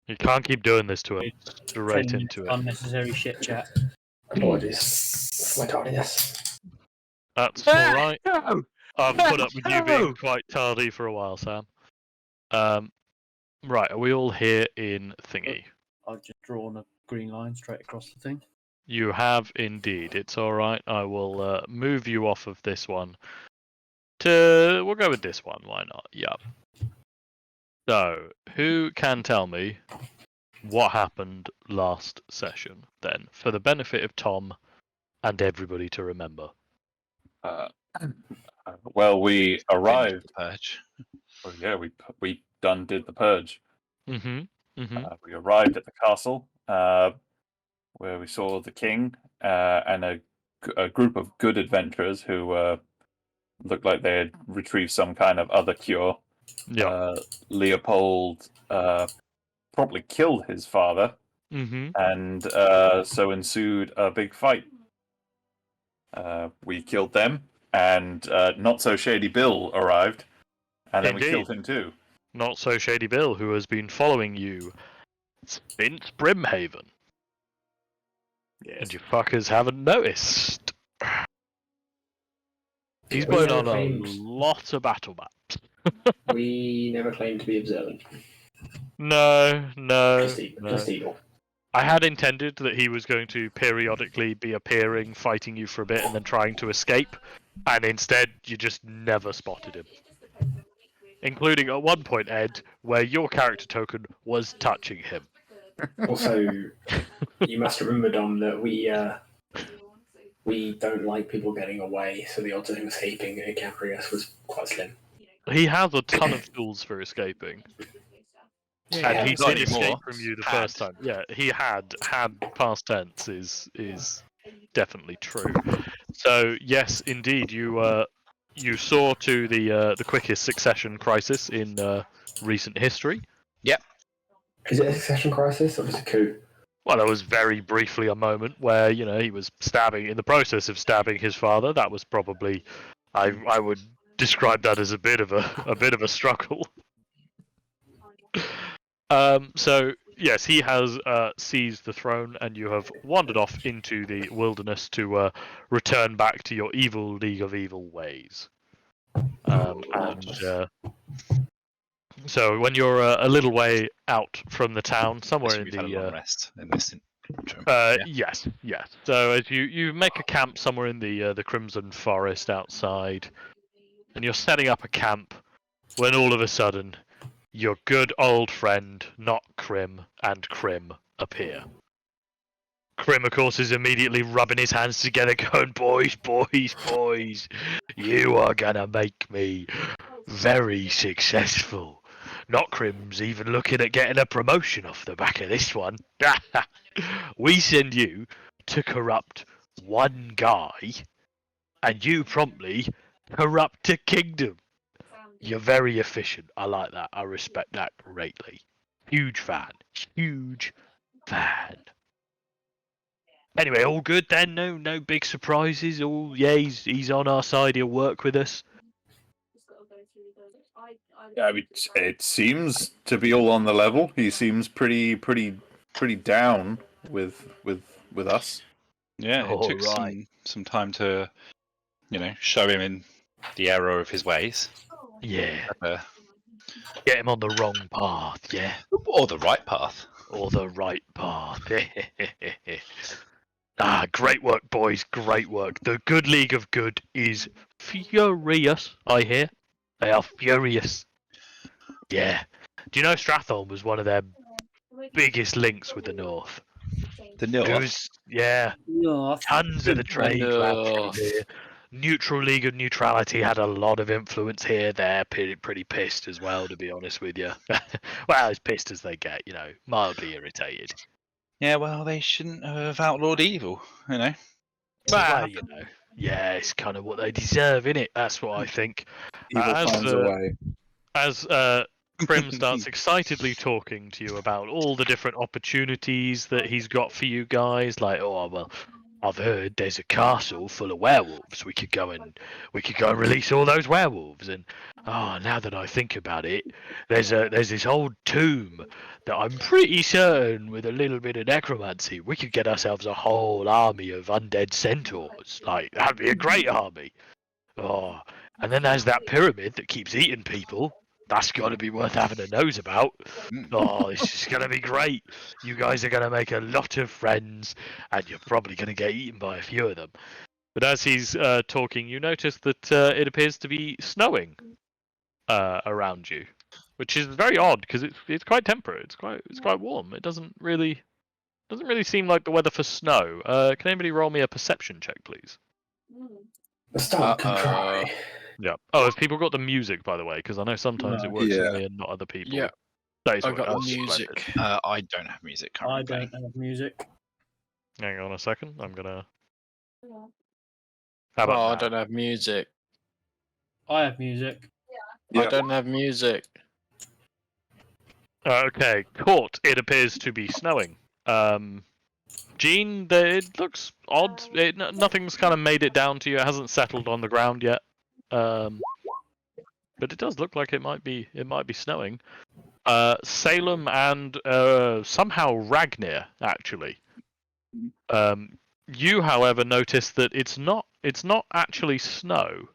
You can't keep doing this to him. Straight into it. Unnecessary shit chat. Apologies for my tardiness. That's alright. No! I've put up with you No! being quite tardy for a while, Sam. Right, are we all here in Thingy? I've just drawn a green line straight across the thing. You have indeed. It's alright. I will move you off of this one. We'll go with this one, why not? Yep. So, who can tell me what happened last session, then, for the benefit of Tom and everybody to remember? Well, we arrived. The purge. Well, yeah, we did the purge. Mm-hmm. We arrived at the castle, where we saw the king and a group of good adventurers who looked like they had retrieved some kind of other cure. Yeah. Leopold probably killed his father, and so ensued a big fight. We killed them, and Not So Shady Bill arrived, and then we killed him too. Not So Shady Bill, who has been following you since Brimhaven. Yes. And you fuckers haven't noticed. He's blown on a lot of battle maps. We never claimed to be observant. No. Just evil. I had intended that he was going to periodically be appearing, fighting you for a bit, and then trying to escape, and instead you just never spotted him. Including at one point, Ed, where your character token was touching him. Also, you must remember, Dom, that we don't like people getting away, so the odds of him escaping encountering us was quite slim. He has a ton of tools for escaping. Yeah, And he not did escape anymore. from you the first time. Yeah, he had past tense is definitely true. So yes, indeed, you saw to the quickest succession crisis in recent history. Yep. Is it a succession crisis or is it a coup? Well, there was very briefly a moment where he was in the process of stabbing his father. That was probably, I would describe that as a bit of a struggle. So yes, he has seized the throne, and you have wandered off into the wilderness to return back to your evil League of Evil ways. So when you're a little way out from the town, somewhere in We've had a long the rest in this interim. yes. So as you make a camp somewhere in the Crimson Forest outside, and you're setting up a camp, when all of a sudden your good old friend, not Crim, and Crim appear. Crim, of course, is immediately rubbing his hands together, going, boys, you are gonna make me very successful. Not Crim's even looking at getting a promotion off the back of this one. We send you to corrupt one guy, and you promptly corrupt a kingdom. You're very efficient. I like that. I respect that greatly. Huge fan. Anyway, all good then? No big surprises? He's on our side. He'll work with us. Yeah, I mean, it seems to be all on the level. He seems pretty down with us. Yeah, it took some time to, show him in the error of his ways. Yeah. Get him on the wrong path, yeah. Or the right path. Great work, boys. Great work. The Good League of Good is furious, I hear. They are furious. Yeah. Do you know Stratholm was one of their biggest links with the North? The North? Yeah. North. Tons of the trade lads here. Neutral League of Neutrality had a lot of influence here. They're pretty pissed as well, to be honest with you. Well, as pissed as they get, mildly irritated. Yeah, well, they shouldn't have outlawed evil, Well, yeah, it's kind of what they deserve, innit? That's what I think. Evil finds a way. As Prim starts excitedly talking to you about all the different opportunities that he's got for you guys, like, I've heard there's a castle full of werewolves. We could go and release all those werewolves. And now that I think about it, there's this old tomb that I'm pretty certain, with a little bit of necromancy, we could get ourselves a whole army of undead centaurs. Like, that'd be a great army. Oh, and then there's that pyramid that keeps eating people. That's got to be worth having a nose about. Oh, this is going to be great. You guys are going to make a lot of friends, and you're probably going to get eaten by a few of them. But as he's talking, you notice that it appears to be snowing around you, which is very odd because it's quite temperate. It's quite warm. It doesn't really seem like the weather for snow. Can anybody roll me a perception check, please? The star can try. Yeah. Oh, have people got the music, by the way? Because I know sometimes No. it works Yeah. for me and not other people. Yeah, That is I what got it the was. music. I don't have music currently. I don't have music. Hang on a second. I'm gonna. How Oh, about I now? don't have music. I have music. I don't have music. Okay, Court. It appears to be snowing. Jean, it looks odd. Nothing's kind of made it down to you. It hasn't settled on the ground yet. But it does look like it might be snowing. Salem and somehow Ragnir, actually. You, however, notice that it's not actually snow.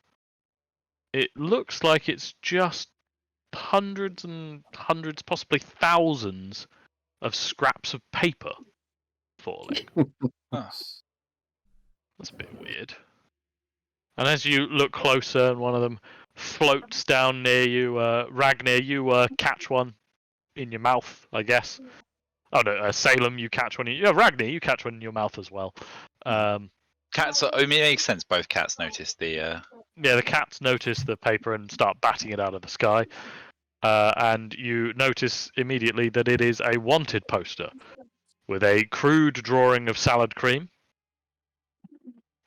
It looks like it's just hundreds and hundreds, possibly thousands, of scraps of paper falling. Oh. That's a bit weird. And as you look closer, and one of them floats down near you, Ragnir, you catch one in your mouth, I guess. Oh no, Salem, you catch one. Ragnir, you catch one in your mouth as well. Cats. I mean, it makes sense. Both cats noticed the. Yeah, the cats notice the paper and start batting it out of the sky. And you notice immediately that it is a wanted poster with a crude drawing of Salad Cream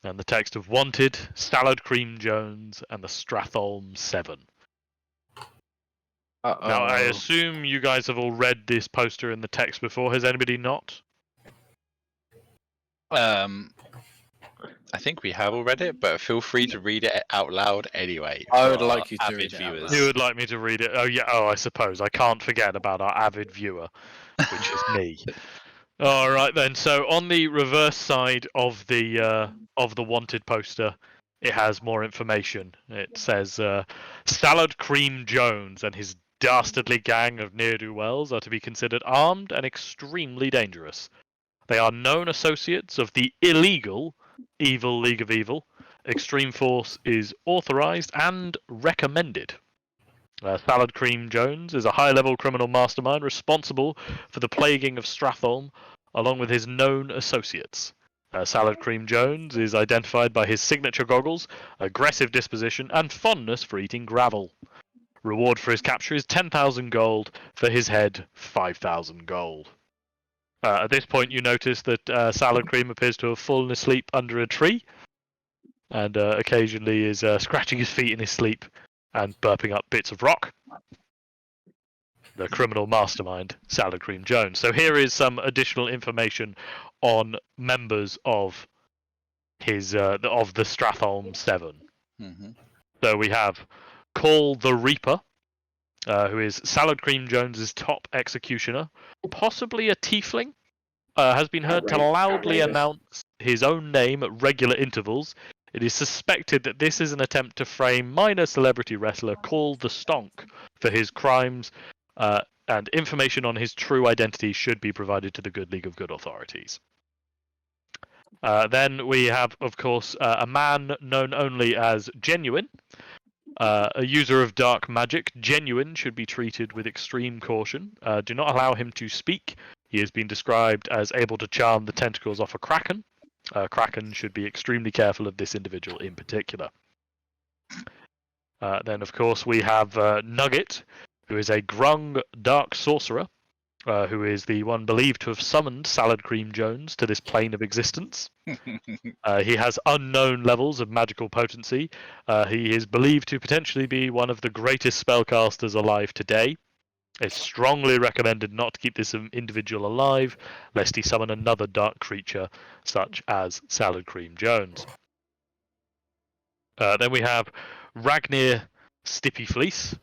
and the text of Wanted, Salad Cream Jones, and the Stratholme 7. Uh-oh. Now, I assume you guys have all read this poster and the text before. Has anybody not? I think we have all read it, but feel free to read it out loud anyway. I for would our like you to avid read it out viewers. loud. You would like me to read it? Oh yeah. Oh, I suppose I can't forget about our avid viewer, which is me. All right then. So on the reverse side of the wanted poster, it has more information. It says Salad Cream Jones and his dastardly gang of ne'er-do-wells are to be considered armed and extremely dangerous. They are known associates of the illegal Evil League of Evil. Extreme force is authorized and recommended. Salad Cream Jones is a high-level criminal mastermind responsible for the plaguing of Stratholme, along with his known associates. Salad Cream Jones is identified by his signature goggles, aggressive disposition, and fondness for eating gravel. Reward for his capture is 10,000 gold, for his head 5,000 gold. At this point, you notice that Salad Cream appears to have fallen asleep under a tree, and occasionally is scratching his feet in his sleep and burping up bits of rock. The criminal mastermind, Salad Cream Jones. So here is some additional information on members of his of the Stratholme 7. Mm-hmm. So we have Call the Reaper, who is Salad Cream Jones's top executioner, possibly a tiefling. Has been heard to loudly announce his own name at regular intervals. It is suspected that this is an attempt to frame minor celebrity wrestler Call the Stonk for his crimes, and information on his true identity should be provided to the Good League of Good authorities. Then we have, of course, a man known only as Genuine, a user of dark magic. Genuine should be treated with extreme caution. Do not allow him to speak. He has been described as able to charm the tentacles off a kraken. Kraken should be extremely careful of this individual in particular. Then, of course, we have Nugget, who is a Grung dark sorcerer, who is the one believed to have summoned Salad Cream Jones to this plane of existence. He has unknown levels of magical potency. He is believed to potentially be one of the greatest spellcasters alive today. It's strongly recommended not to keep this individual alive, lest he summon another dark creature, such as Salad Cream Jones. Then we have Ragnir Stippy Fleece.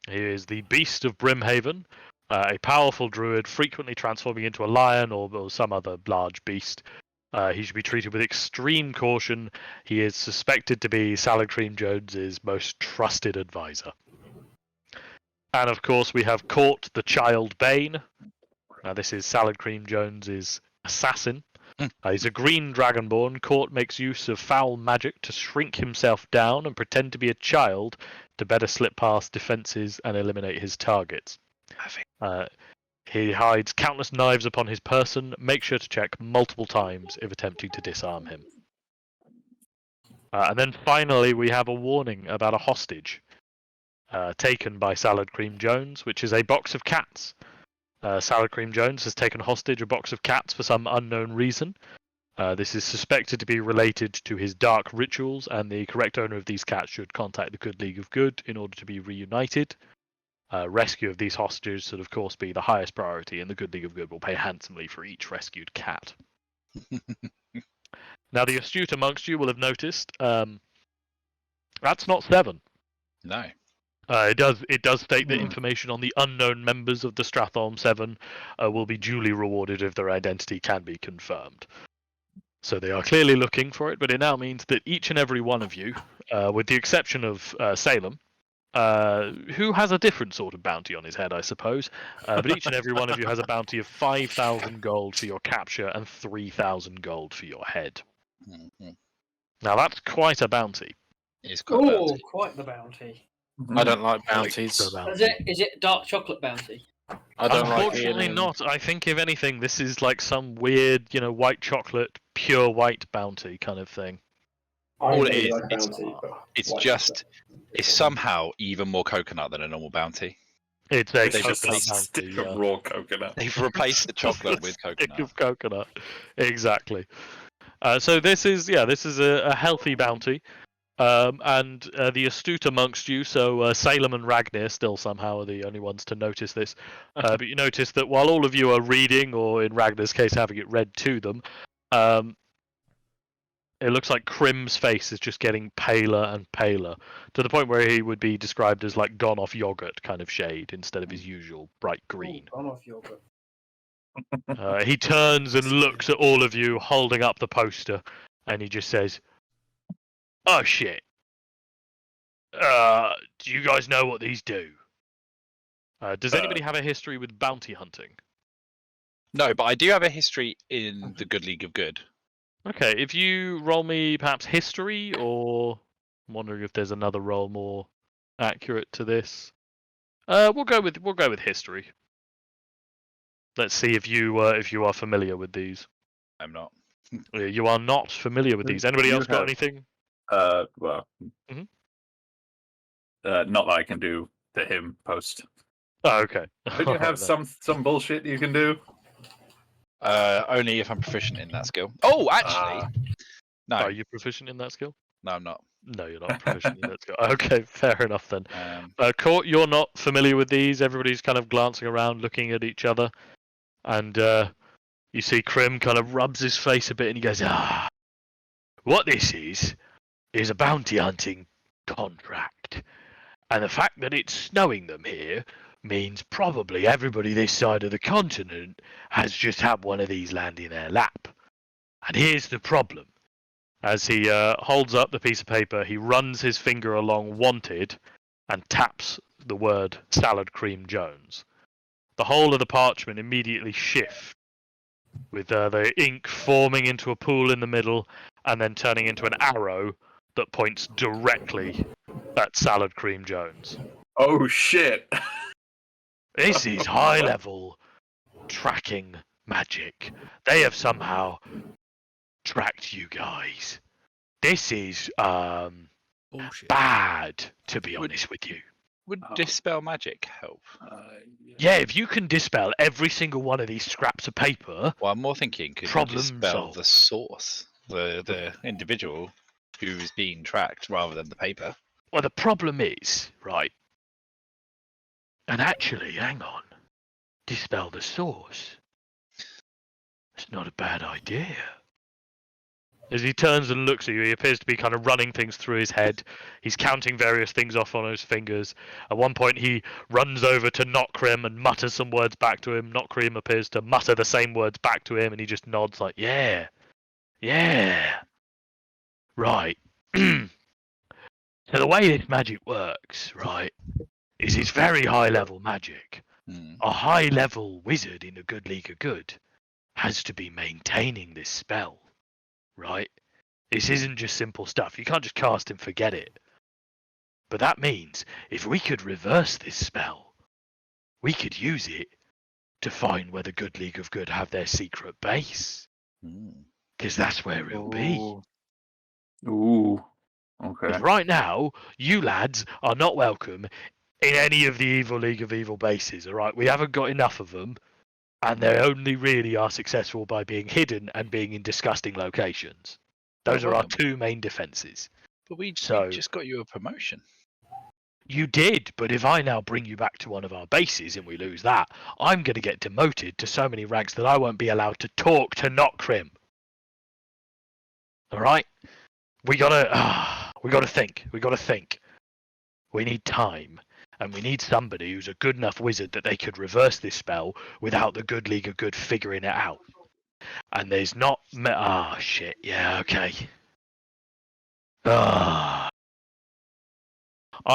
He is the Beast of Brimhaven, a powerful druid frequently transforming into a lion or some other large beast. He should be treated with extreme caution. He is suspected to be Salad Cream Jones's most trusted advisor. And of course, we have Court the Child Bane. Now, this is Salad Cream Jones's assassin. He's a green dragonborn. Court makes use of foul magic to shrink himself down and pretend to be a child to better slip past defenses and eliminate his targets. He hides countless knives upon his person. Make sure to check multiple times if attempting to disarm him. And then finally, we have a warning about a hostage taken by Salad Cream Jones, which is a box of cats. Salad Cream Jones has taken hostage a box of cats for some unknown reason. This is suspected to be related to his dark rituals, and the correct owner of these cats should contact the Good League of Good in order to be reunited. Rescue of these hostages should, of course, be the highest priority, and the Good League of Good will pay handsomely for each rescued cat. Now, the astute amongst you will have noticed that's not 7. No. It does state that information on the unknown members of the Stratholme 7 will be duly rewarded if their identity can be confirmed. So they are clearly looking for it, but it now means that each and every one of you, with the exception of Salem, who has a different sort of bounty on his head, I suppose, but each and every one of you has a bounty of 5,000 gold for your capture and 3,000 gold for your head. Mhm. Now that's quite a bounty. It's quite Oh, bounty. quite the bounty. I don't like bounties. Is it dark chocolate bounty? I don't like Unfortunately eating. not. I think if anything, this is like some weird, white chocolate, pure white bounty kind of thing. All it really is, like bounty, but It's white just, it's somehow even more coconut than a normal bounty. It's a It's just a coconut bounty. stick Yeah. of raw coconut. They've replaced the chocolate with Stick coconut. of coconut. Exactly. So this is a healthy bounty. And the astute amongst you, so Salem and Ragnir still somehow are the only ones to notice this. But you notice that while all of you are reading, or in Ragnir's case, having it read to them, it looks like Krim's face is just getting paler and paler, to the point where he would be described as like gone off yogurt kind of shade instead of his usual bright green. Gone off yogurt. He turns and looks at all of you holding up the poster, and he just says, "Oh shit. Do you guys know what these do? Does anybody have a history with bounty hunting?" No, but I do have a history in the Good League of Good. Okay, if you roll me perhaps history, or I'm wondering if there's another roll more accurate to this. We'll go with history. Let's see if you are familiar with these. I'm not. You are not familiar with these. Anybody You else got have- anything? Well, Mhm. Not that I can do the him post. Oh, okay. Don't you have some bullshit you can do? Only if I'm proficient in that skill. Oh, actually, no. Are you proficient in that skill? No, I'm not. No, you're not proficient in that skill. Okay, fair enough then. Um, Court, you're not familiar with these. Everybody's kind of glancing around, looking at each other, and you see Krim kind of rubs his face a bit, and he goes, "Ah, what this is a bounty hunting contract, and the fact that it's snowing them here means probably everybody this side of the continent has just had one of these land in their lap. And here's the problem." As he holds up the piece of paper, he runs his finger along "wanted" and taps the word Salad Cream Jones. The whole of the parchment immediately shifts, with the ink forming into a pool in the middle and then turning into an arrow that points directly at Salad Cream Jones. Oh shit! This is high-level tracking magic. They have somehow tracked you guys. This is Bullshit. bad, to be honest with you. would dispel magic help? Yeah, if you can dispel every single one of these scraps of paper, Well, I'm more thinking, could you Problem dispel solved. the source, the individual who is being tracked, rather than the paper? well, the problem is, right, And actually, hang on. Dispel the source. It's not a bad idea. As he turns and looks at you, he appears to be kind of running things through his head. He's counting various things off on his fingers. At one point, he runs over to Notcrim and mutters some words back to him. Notcrim appears to mutter the same words back to him, and he just nods like, yeah, yeah. Right. So the way this magic works, right, is it's very high-level magic. Hmm. A high-level wizard in a good League of Good has to be maintaining this spell, right? This isn't just simple stuff. You can't just cast and forget it. But that means if we could reverse this spell, we could use it to find where the good League of Good have their secret base. Hmm. Because that's where it'll be. Ooh. Okay. Because right now, you lads are not welcome in any of the Evil League of Evil bases, alright? We haven't got enough of them. And they only really are successful by being hidden and being in disgusting locations. Those are our two main defenses. But we So- just got you a promotion. You did, but if I now bring you back to one of our bases and we lose that, I'm going to get demoted to so many ranks that I won't be allowed to talk to Notcrim. All right? We gotta think. We gotta think. We need time, and we need somebody who's a good enough wizard that they could reverse this spell without the good League of Good figuring it out. And there's not. Shit. Yeah. Okay. I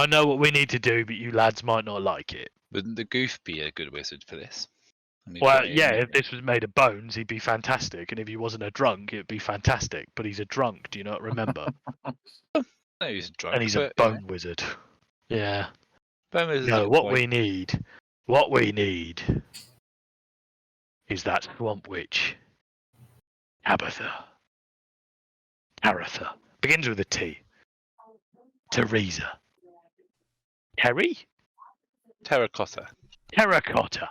know what we need to do, but you lads might not like it. Wouldn't the Goof be a good wizard for this? I mean, Well, put it in yeah, there. if this was made of bones, he'd be fantastic. And if he wasn't a drunk, it'd be fantastic. But he's a drunk, do you not remember? No, he's drunk. And he's a but, you know, bone wizard. Yeah. bone wizard's a No, good what point. we need is that swamp witch. Tabitha. Taratha. Begins with a T. Teresa. Terry? Terracotta. Terracotta.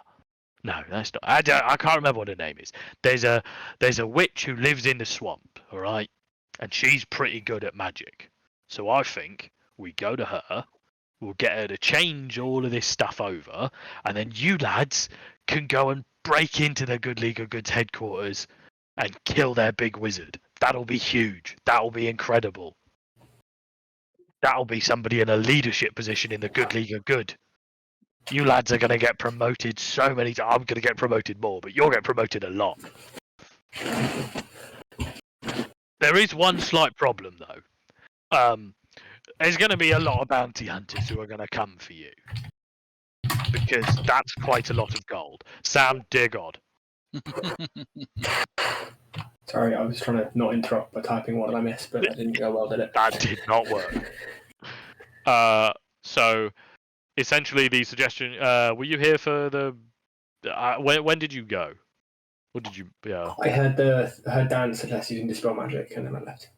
No, that's not. I can't remember what her name is. There's a witch who lives in the swamp, all right, and she's pretty good at magic. So I think we go to her. We'll get her to change all of this stuff over, and then you lads can go and break into the Good League of Good's headquarters and kill their big wizard. That'll be huge. That'll be incredible. That'll be somebody in a leadership position in the Good League of Good. You lads are going to get promoted so many times. I'm going to get promoted more, but you'll get promoted a lot. There is one slight problem, though. There's going to be a lot of bounty hunters who are going to come for you. Because that's quite a lot of gold. Sam, dear God. Sorry, I was trying to not interrupt by typing what did I miss, but that didn't go well, did it? That did not work. So, essentially, the suggestion. Were you here for the? When did you go? What did you? Yeah. I heard Dan suggest using Dispel Magic, and then I left.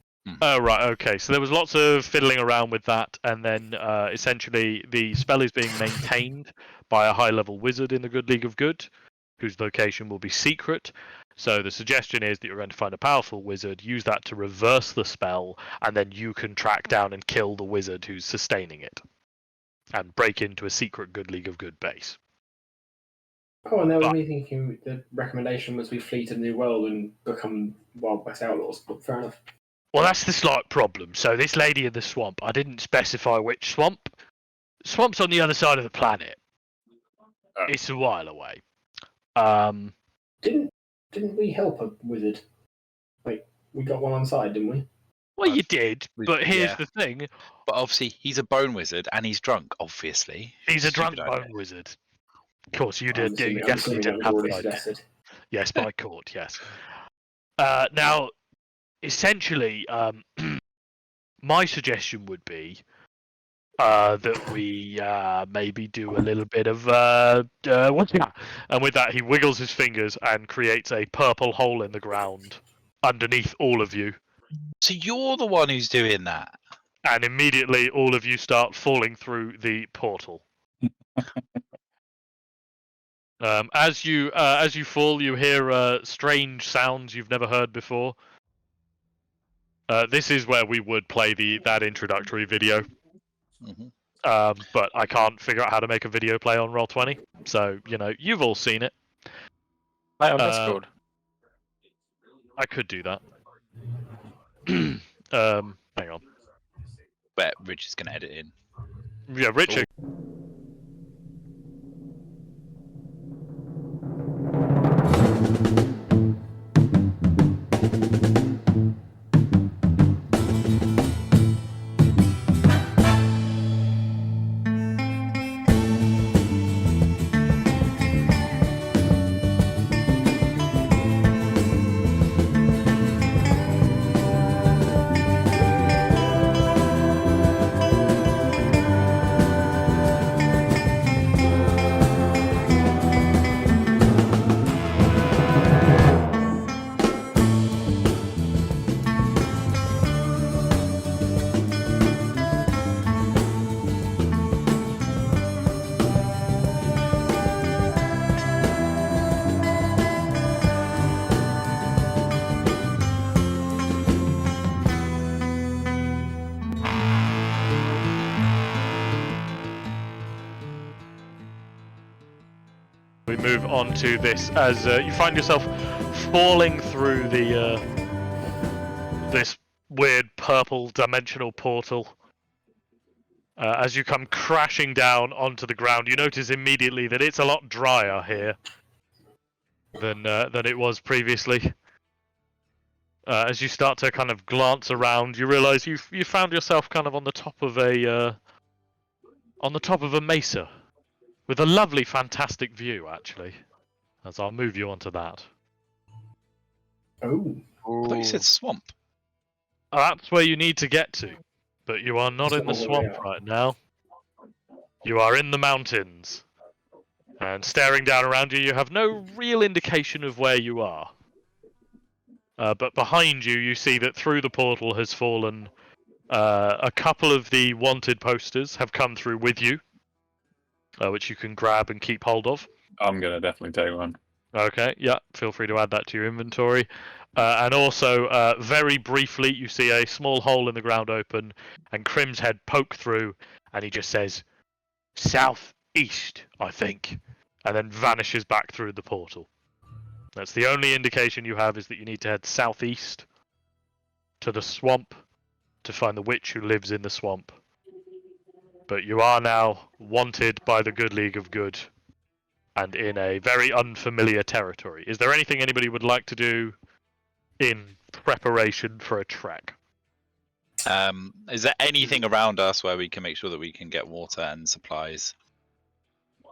Oh, right, okay. So there was lots of fiddling around with that, and then essentially the spell is being maintained by a high-level wizard in the Good League of Good, whose location will be secret. So the suggestion is that you're going to find a powerful wizard, use that to reverse the spell, and then you can track down and kill the wizard who's sustaining it, and break into a secret Good League of Good base. Oh, and that was me thinking the recommendation was we flee to the New World and become Wild West Outlaws, but fair enough. Well, that's the slight problem. So this lady in the swamp, I didn't specify which swamp. Swamp's on the other side of the planet. It's a while away. Didn't we help a wizard? Like, we got one on side, didn't we? Well, you did, but here's yeah. the thing. But obviously, he's a bone wizard and he's drunk, obviously. He's a drunk Stupid idea. bone wizard. Of course, you I'm did. You assuming definitely that didn't was have already that idea. suggested. Yes, by court, yes. Now, essentially, my suggestion would be that we maybe do a little bit of what's that? And with that, he wiggles his fingers and creates a purple hole in the ground underneath all of you, So you're the one who's doing that. and immediately all of you start falling through the portal. As you fall, you hear strange sounds you've never heard before. This is where we would play that introductory video. Mm-hmm. but I can't figure out how to make a video play on Roll20. So, you've all seen it. Play on Discord. I could do that. Hang on. But Rich is going to edit in. Yeah, Richard. We move on to this as you find yourself falling through the this weird purple dimensional portal. As you come crashing down onto the ground, you notice immediately that it's a lot drier here than it was previously. As you start to kind of glance around, you realise you found yourself kind of on the top of a mesa. With a lovely, fantastic view, actually. As I'll move you onto that. Oh. I thought you said swamp. That's where you need to get to. But you are not in the swamp right now. You are in the mountains. And staring down around you, you have no real indication of where you are. But behind you, you see that through the portal has fallen a couple of the wanted posters have come through with you. Which you can grab and keep hold of. I'm going to definitely take one. Okay, yeah, feel free to add that to your inventory. And also, very briefly, you see a small hole in the ground open, and Crim's head poke through, and he just says, "Southeast, I think," and then vanishes back through the portal. That's the only indication you have, is that you need to head southeast to the swamp to find the witch who lives in the swamp. But you are now wanted by the Good League of Good, and in a very unfamiliar territory. Is there anything anybody would like to do in preparation for a trek? Is there anything around us where we can make sure that we can get water and supplies?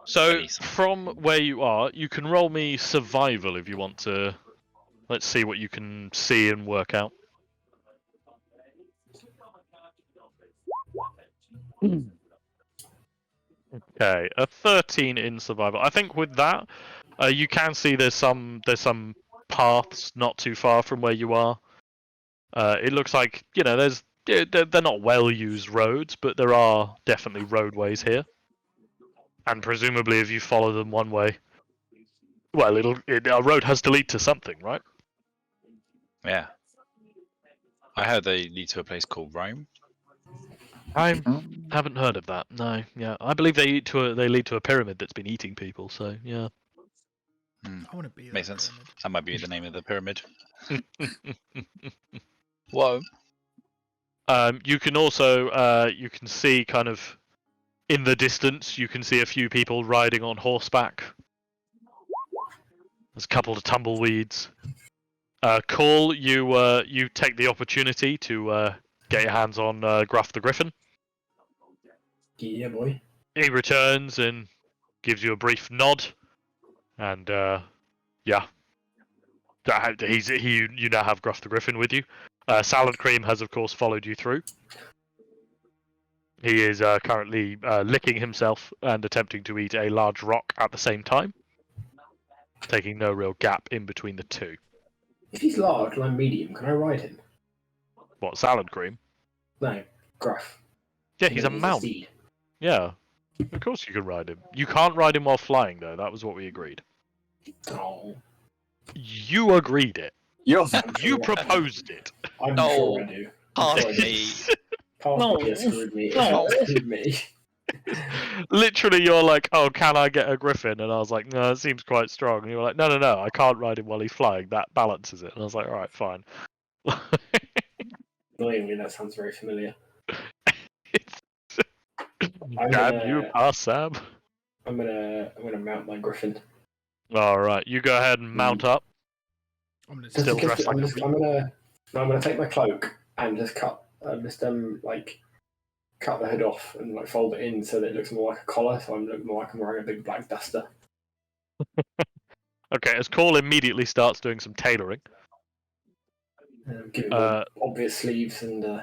So, from where you are, you can roll me survival if you want to. Let's see what you can see and work out. Okay, a 13 in survival. I think with that, you can see there's some paths not too far from where you are. It looks like they're not well used roads, but there are definitely roadways here. And presumably, if you follow them one way, well, a road has to lead to something, right? Yeah. I heard they lead to a place called Rome. I haven't heard of that. No, yeah, I believe they lead to a pyramid that's been eating people. So yeah, I want to be. Makes sense. Pyramid. That might be the name of the pyramid. Whoa. You can also you can see kind of in the distance. You can see a few people riding on horseback. There's a couple of tumbleweeds. Call, you take the opportunity to get your hands on Gruff the Griffin. Yeah, boy. He returns and gives you a brief nod, and yeah, you now have Gruff the Griffin with you. Salad Cream has of course followed you through. He is currently licking himself and attempting to eat a large rock at the same time, taking no real gap in between the two. If he's large and I'm medium, can I ride him? What, Salad Cream? No, Gruff. Yeah, he's a mount. Steed. Yeah, of course you can ride him. You can't ride him while flying, though. That was what we agreed. Oh. You agreed it. You proposed it. I'm No. sure I do. Pardon me. Pardon me, screwed me. Screwed me. Literally, you're like, oh, can I get a griffin? And I was like, no, it seems quite strong. And you were like, no, I can't ride him while he's flying. That balances it. And I was like, all right, fine. Annoyingly, that sounds very familiar. Damn you, pass, Sam. I'm gonna mount my griffin. All right, you go ahead and mount up. I'm gonna Still still dressed like a I'm gonna take my cloak and just cut the hood off and like fold it in so that it looks more like a collar. So I'm looking more like I'm wearing a big black duster. Okay, as Cole immediately starts doing some tailoring. Give it more obvious sleeves and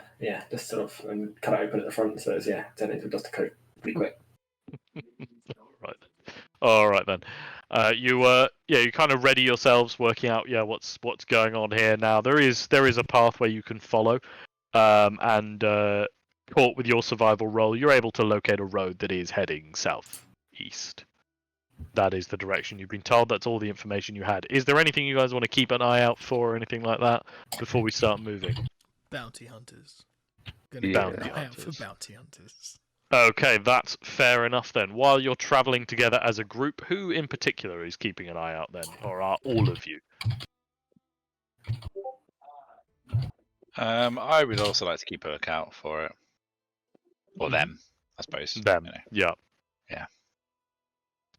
just sort of and cut it open at the front so it's turn it into a duster coat pretty quick. Right. All right then. You kind of ready yourselves, working out what's going on here. Now there is a pathway you can follow, and caught with your survival roll, you're able to locate a road that is heading southeast. That is the direction you've been told. That's all the information you had. Is there anything you guys want to keep an eye out for or anything like that before we start moving? Bounty hunters. Gonna Yeah. keep an eye out Bounty for hunters. bounty hunters. Okay, that's fair enough then. While you're travelling together as a group, who in particular is keeping an eye out then? Or are all of you? I would also like to keep a lookout for it. Or them, I suppose. Them. You know. Yeah. Yeah.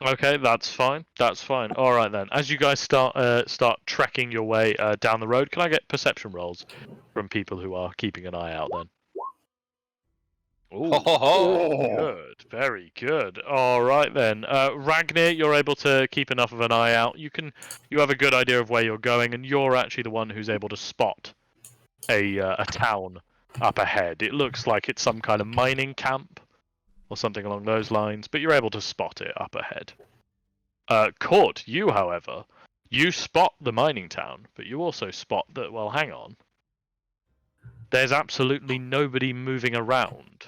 Okay, that's fine. That's fine. All right then. As you guys start trekking your way down the road, can I get perception rolls from people who are keeping an eye out then? Ooh, Ho, ho, ho. good. Very good. All right then. Ragnar, you're able to keep enough of an eye out. You have a good idea of where you're going, and you're actually the one who's able to spot a town up ahead. It looks like it's some kind of mining camp or something along those lines, but you're able to spot it up ahead. Court, you, however, you spot the mining town, but you also spot that, well, hang on. There's absolutely nobody moving around.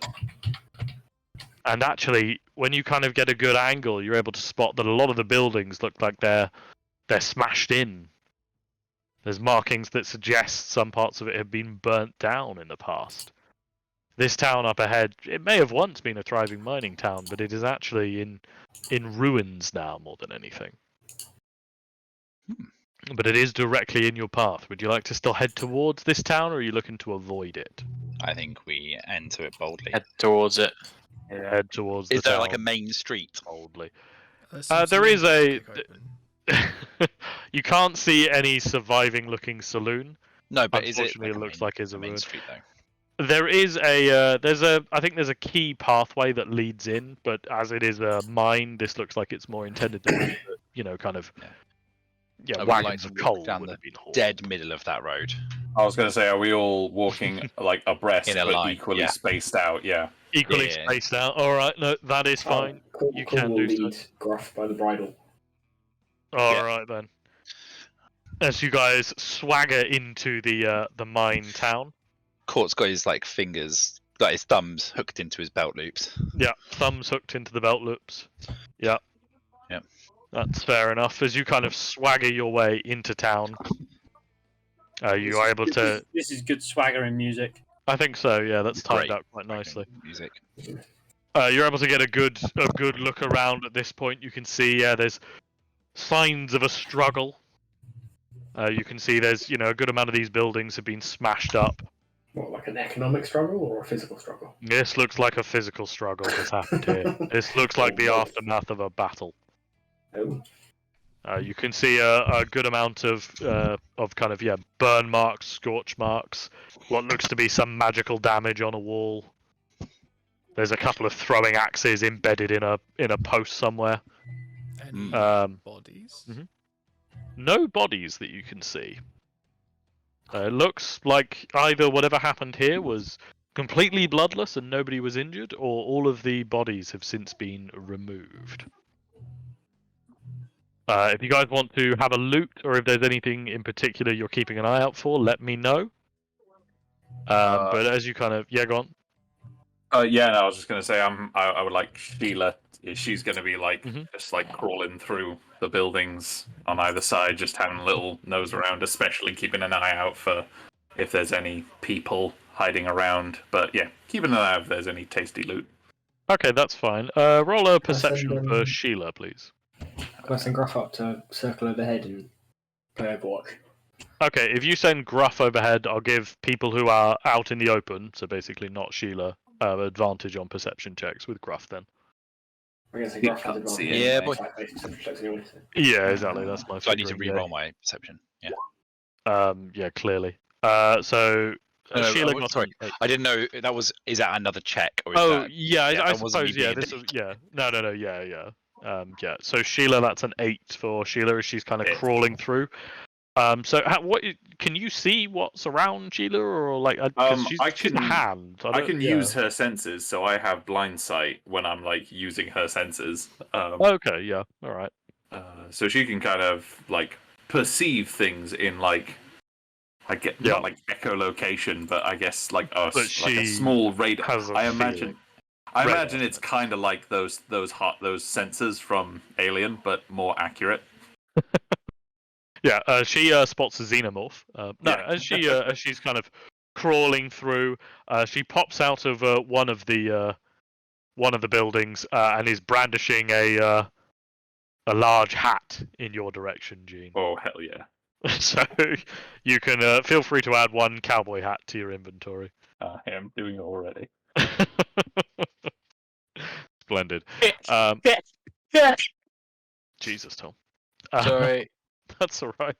And actually, when you kind of get a good angle, you're able to spot that a lot of the buildings look like they're smashed in. There's markings that suggest some parts of it have been burnt down in the past. This town up ahead, it may have once been a thriving mining town, but it is actually in ruins now more than anything. But it is directly in your path. Would you like to still head towards this town, or are you looking to avoid it? I think we enter it boldly. Head towards it. Head towards Is the there town like a main street? boldly. Some There is saloons a- to kick open. You can't see any surviving-looking saloon. No, but is it? Unfortunately, it looks like it's a main ruin. street though. There is I think there's a key pathway that leads in, but as it is a mine, this looks like it's more intended to be, kind of, I would wagons like to of walk coal down would the have been hauled. Dead middle of that road. I was going to say, are we all walking like abreast In a but line, equally yeah. spaced out? Yeah. Equally Yeah. spaced out. All right, no, that is fine. Cool, You cool can will do so. lead Gruff by the bridle. All right then. As you guys swagger into the mine town, Court's got his fingers, his thumbs hooked into his belt loops. yeah, thumbs hooked into the belt loops. Yeah. Yep. That's fair enough. As you kind of swagger your way into town, you are able to. This is good swagger in music. I think so. Yeah, that's timed Great. out quite nicely. Music. You're able to get a good look around at this point. You can see there's signs of a struggle. You can see there's a good amount of these buildings have been smashed up. What, like an economic struggle or a physical struggle? This looks like a physical struggle has happened here. This looks like the aftermath of a battle. Oh, You can see a good amount of kind of burn marks, scorch marks, what looks to be some magical damage on a wall. There's a couple of throwing axes embedded in a post somewhere. Any bodies? Mhm. No bodies that you can see. It looks like either whatever happened here was completely bloodless and nobody was injured, or all of the bodies have since been removed. If you guys want to have a loot, or if there's anything in particular you're keeping an eye out for, let me know. But as you kind of go on. Yeah, no, I was just going to say, I would like Sheila. She's going to be Mhm. just crawling through the buildings on either side, just having a little nose around, especially keeping an eye out for if there's any people hiding around. But yeah, keeping an eye out if there's any tasty loot. Okay, that's fine. Roll a perception send, for Sheila, please. Can I send Gruff up to circle overhead and play Overwatch? Okay, if you send Gruff overhead, I'll give people who are out in the open, so basically not Sheila, advantage on perception checks with Gruff then. I guess You Gruff has can't see advantage it. Yeah, anyway, but- so I face perception checks anyway. So. Yeah, exactly. That's my So I need to figuring, re-roll my perception. Yeah. Yeah, clearly. So No, Sheila oh, got sorry. an 8. I didn't know that was. Is that another check or is Oh, that? yeah, yeah, I that wasn't me suppose. Yeah, being this an is. Yeah, no, yeah. Yeah. So Sheila, that's an 8 for Sheila as she's kind of Yeah. crawling through. So what can you see what's around Sheila, or like? Because she's in the hand. I can use her senses, so I have blind sight when I'm like using her senses. Okay. Yeah. All right. So she can kind of like perceive things in like Yeah. not like echolocation, but I guess like But like a she small radar. has a I feeling. imagine Radar it's kind of like those sensors from Alien, but more accurate. Yeah, she spots a xenomorph. As she's kind of crawling through, she pops out of one of the buildings and is brandishing a large hat in your direction, Gene. Oh hell yeah! So you can feel free to add one cowboy hat to your inventory. I am doing it already. Splendid. Jesus, Tom. Sorry. That's all right.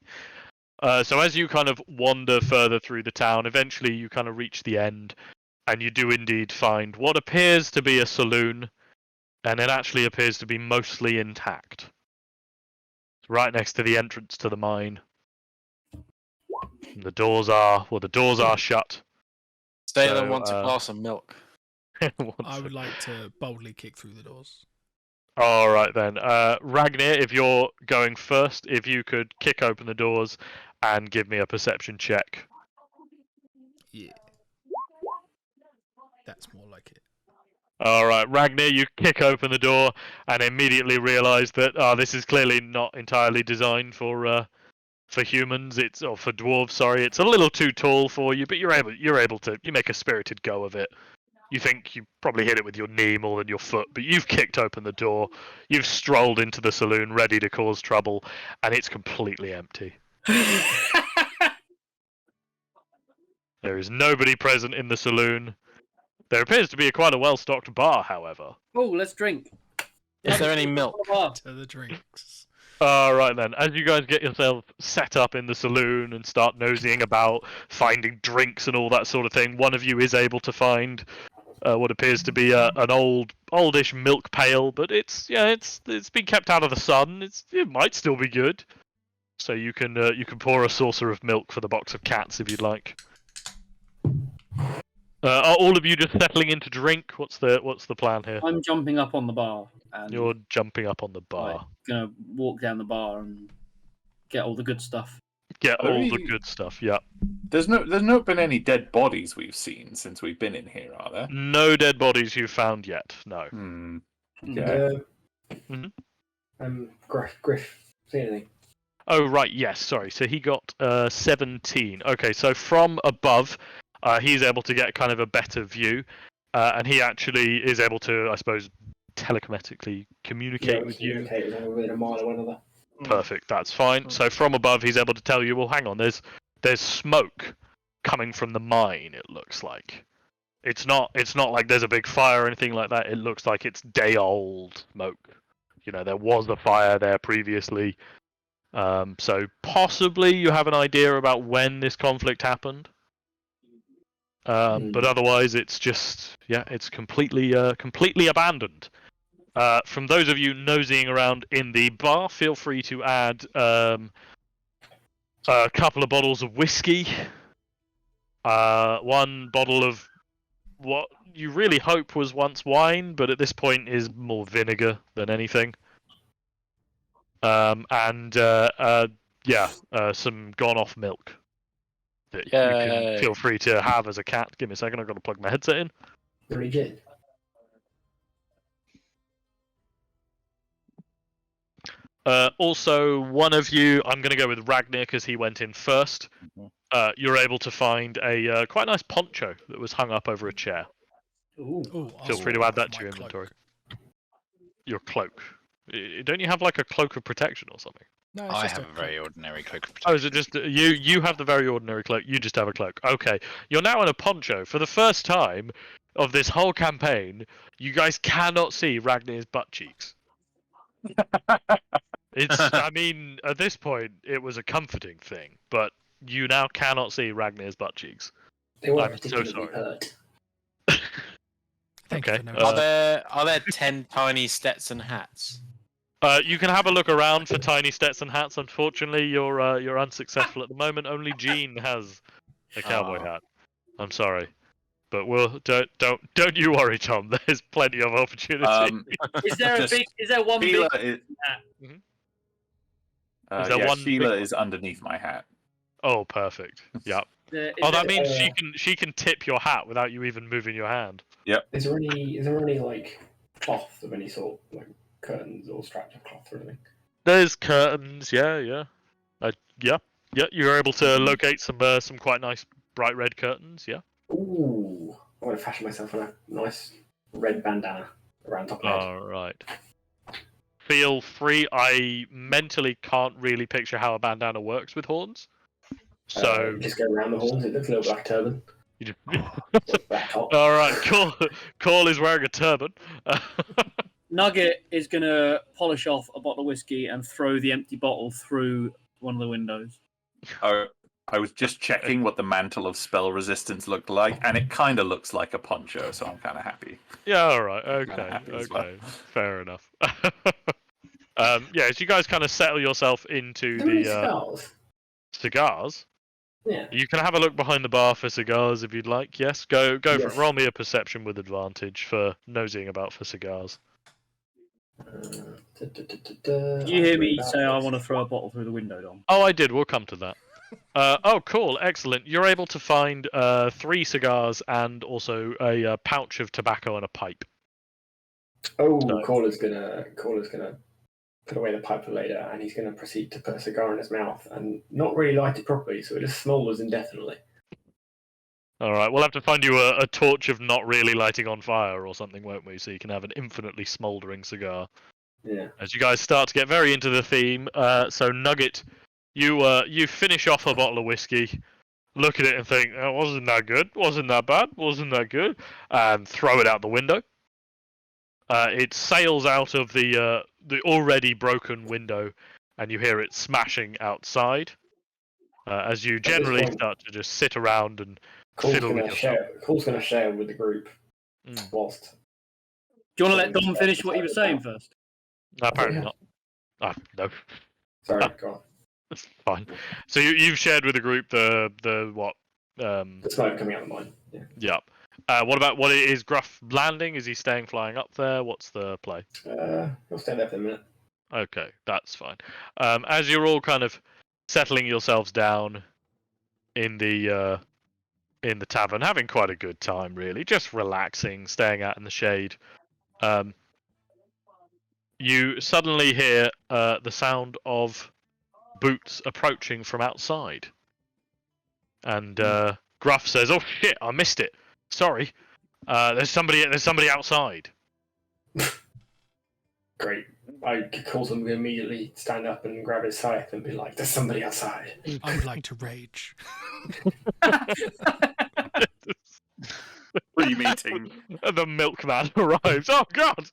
So as you kind of wander further through the town, eventually you kind of reach the end, and you do indeed find what appears to be a saloon, and it actually appears to be mostly intact. It's right next to the entrance to the mine. And the doors are shut. Stalen So, wants a glass of milk. I would like to boldly kick through the doors. All right then, Ragnir, if you're going first, if you could kick open the doors and give me a perception check. Yeah. That's more like it. All right, Ragnir, you kick open the door and immediately realise that this is clearly not entirely designed for humans. Or for dwarves. Sorry, it's a little too tall for you, but you're able to. You make a spirited go of it. You think you probably hit it with your knee more than your foot, but you've kicked open the door. You've strolled into the saloon, ready to cause trouble, and it's completely empty. There is nobody present in the saloon. There appears to be quite a well-stocked bar, however. Oh, let's drink. Is there any milk? To the drinks. Right then, as you guys get yourself set up in the saloon and start nosying about, finding drinks and all that sort of thing, one of you is able to find what appears to be an oldish milk pail, but it's been kept out of the sun. It might still be good, so you can pour a saucer of milk for the box of cats if you'd like. Are all of you just settling in to drink? What's the plan here? I'm jumping up on the bar. And You're jumping up on the bar. like, gonna walk down the bar and get all the good stuff. Get Are all the we- good stuff. Yeah. There's not been any dead bodies we've seen since we've been in here, are there? No dead bodies you've found yet. No. Hmm. Griff, see anything? Oh right, yes. Sorry. So he got 17. Okay, so from above, he's able to get kind of a better view, and he actually is able to, I suppose, telekinetically communicate with you. Within a mile of one another. Perfect. That's fine. So from above, he's able to tell you. Well, hang on. There's smoke coming from the mine. It looks like. It's not like there's a big fire or anything like that. It looks like it's day old smoke. You know, there was a fire there previously. So possibly you have an idea about when this conflict happened. But otherwise, it's just it's completely abandoned. From those of you nosying around in the bar, feel free to add a couple of bottles of whiskey, one bottle of what you really hope was once wine, but at this point is more vinegar than anything. And some gone-off milk that you can feel free to have as a cat. Give me a second, I've got to plug my headset in. Really did. Also, one of you, I'm going to go with Ragnir because he went in first. You're able to find a quite nice poncho that was hung up over a chair. Ooh. Ooh, Feel free to add that to your inventory. Your cloak. Don't you have like a cloak of protection or something? No, it's I just have a very ordinary cloak of Oh, protection. is it just you have the very ordinary cloak? You just have a cloak. Okay, you're now in a poncho. For the first time of this whole campaign, you guys cannot see Ragnar's butt cheeks. I mean, at this point, it was a comforting thing, but you now cannot see Ragnar's butt cheeks. They were I'm so particularly sorry. hurt. Thank Okay, you for noticing. Are there 10 tiny Stetson hats? You can have a look around for tiny Stetson hats. Unfortunately, you're unsuccessful at the moment. Only Jean has a cowboy hat. I'm sorry, but don't you worry, Tom. There's plenty of opportunity. Is there Just- is there one Sheila big is. hat? Is there one Sheila big is underneath my hat. Oh, perfect. Yep. Is Oh, that there- means she can tip your hat without you even moving your hand. Is there any like cloth of any sort, like curtains or straps of cloth or anything? There's curtains. Yeah. Yeah. You're able to locate some quite nice bright red curtains. Yeah. Ooh, I want to fashion myself a nice red bandana around top of my head. All right. Feel free. I mentally can't really picture how a bandana works with horns. So You just go around the horns. It looks a little black turban. you just... With black top. All right. Call is wearing a turban. Nugget is gonna polish off a bottle of whiskey and throw the empty bottle through one of the windows. I was just checking what the mantle of spell resistance looked like, and it kind of looks like a poncho, so I'm kind of happy. Yeah, all right. Okay. happy as well. Fair enough. Yeah, as you guys kind of settle yourself into There are any the cigars. cigars, Yeah. you can have a look behind the bar for cigars if you'd like. Yes, go for it. Yes. Roll me a perception with advantage for nosing about for cigars. Did you hear me say I want to throw a bottle through the window, Dom? Oh, I did. We'll come to that. Oh, cool. Excellent. You're able to find 3 cigars and also a pouch of tobacco and a pipe. Oh, So- Caller's gonna put away the pipe later, and he's gonna proceed to put a cigar in his mouth and not really light it properly, so it just smolders indefinitely. All right, we'll have to find you a torch of not really lighting on fire or something, won't we? So you can have an infinitely smouldering cigar. Yeah. As you guys start to get very into the theme, so Nugget, you finish off a bottle of whiskey, look at it and think, oh, wasn't that good? Wasn't that bad? Wasn't that good? And throw it out the window. It sails out of the already broken window, and you hear it smashing outside. As you this generally point- start to just sit around and Cole's fiddle with gonna yourself. share. Cole's gonna share with the group Mm. whilst. Do you want to let Dom finish what he was saying first? No, apparently Yeah. not. No, Sorry, go on. it's fine. So you've shared with the group the what? The smoke coming out of mine. Yeah. Yeah. What about what is Gruff landing? Is he staying flying up there? What's the play? He'll stay there for a minute. Okay, that's fine. As you're all kind of settling yourselves down in the tavern, having quite a good time, really, just relaxing, staying out in the shade. You suddenly hear the sound of boots approaching from outside, and Gruff says, "Oh shit, I missed it. Sorry. There's somebody outside." Great. Cole's gonna immediately stand up and grab his scythe and be like, "There's somebody outside." I would like to rage. Pre-meeting. And the milkman arrives. Oh god!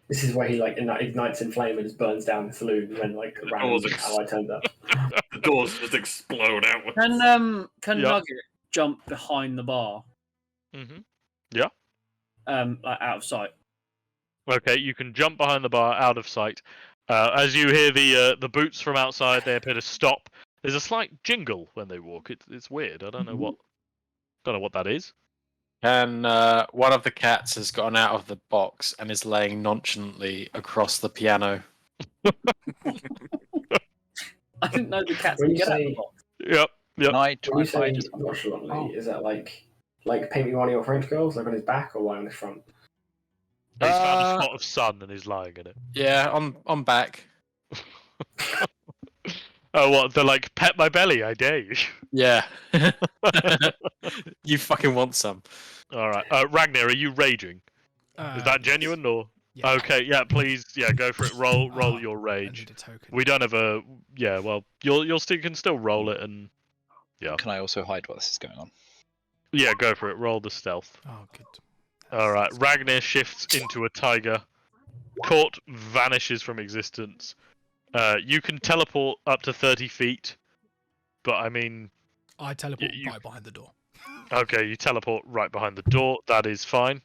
This is where he like ignites in flame and just burns down the saloon when like a random ally turns up. The doors just explode outwards. Can Yeah. Nugget jump behind the bar, Mm-hmm. like out of sight? Okay, you can jump behind the bar, out of sight. As you hear the boots from outside, they appear to stop. There's a slight jingle when they walk. It's weird. I don't know what that is. And one of the cats has gotten out of the box and is laying nonchalantly across the piano. I didn't know the cats When could you get out of say- the box. Yep. Night When you say fighters. nonchalantly, Oh. is that like paint me one of your French girls, like on his back or one on his front? He's found a Uh, spot of sun and he's lying in it. Yeah, I'm back. Oh, what? They're like, pet my belly, I dare you. Yeah. You fucking want some. All right. Ragnar, are you raging? Is that genuine or? Yeah. Okay, yeah, please, yeah, go for it. Roll Oh, your I rage. need a token. We don't have a, yeah. Well, you'll still can still roll it and, yeah, Can I also hide while this is going on? yeah, go for it. Roll the stealth. Oh, good. All right, Ragnar shifts into a tiger. Court vanishes from existence. You can teleport up to 30 feet, but I mean, I teleport you- right behind the door. okay, you teleport right behind the door. That is fine.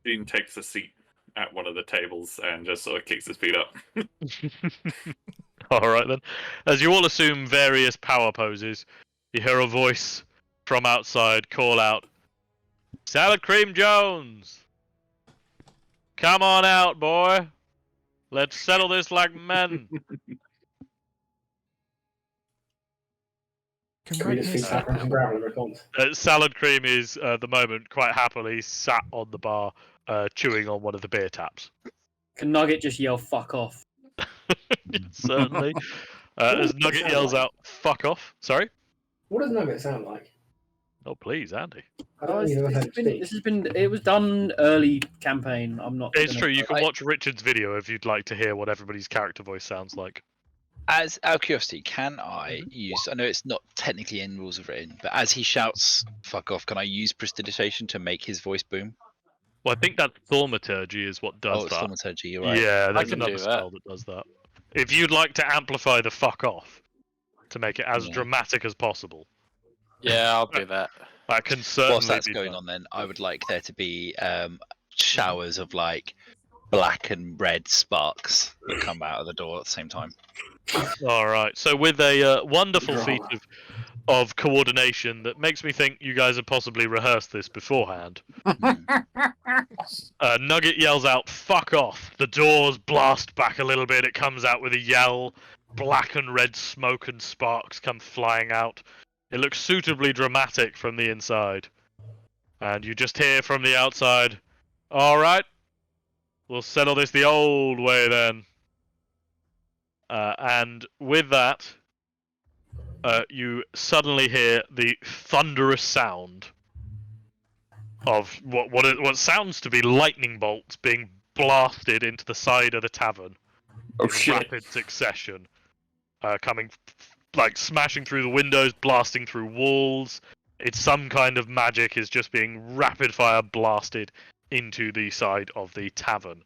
Dean takes a seat at one of the tables and just sort of kicks his feet up. All right then. As you all assume various power poses, you hear a voice from outside call out, "Salad Cream Jones! Come on out, boy! Let's settle this like men!" Can we just feed Saffron some gravel in response? Salad Cream is, at the moment, quite happily sat on the bar, chewing on one of the beer taps. Can Nugget just yell "fuck off"? Certainly. As Nugget yells out, "Fuck off!" Sorry? What does Nugget sound like? Oh, please, Andy. I don't even know how to speak. This has been. It was done early campaign. I'm not. It's gonna- true, you can watch Richard's video if you'd like to hear what everybody's character voice sounds like. As out of curiosity, can I use? I know it's not technically in rules of written, but as he shouts "fuck off," can I use prestidigitation to make his voice boom? Well, I think that thaumaturgy is what does Oh, it's that. thaumaturgy. You're right. Yeah, there's can another do spell that does that. If you'd like to amplify the "fuck off" to make it as Yeah. dramatic as possible, Yeah, I'll do that. that can certainly Whilst that's be going done. on, then I would like there to be showers of like black and red sparks that come out of the door at the same time. All right. So with a wonderful feat of coordination that makes me think you guys have possibly rehearsed this beforehand. Nugget yells out, "Fuck off!" The doors blast back a little bit. It comes out with a yell. Black and red smoke and sparks come flying out. It looks suitably dramatic from the inside. And you just hear from the outside, "All right, we'll settle this the old way then." And with that, you suddenly hear the thunderous sound of what sounds to be lightning bolts being blasted into the side of the tavern Oh in shit! rapid succession, coming like smashing through the windows, blasting through walls. It's some kind of magic is just being rapid fire blasted into the side of the tavern.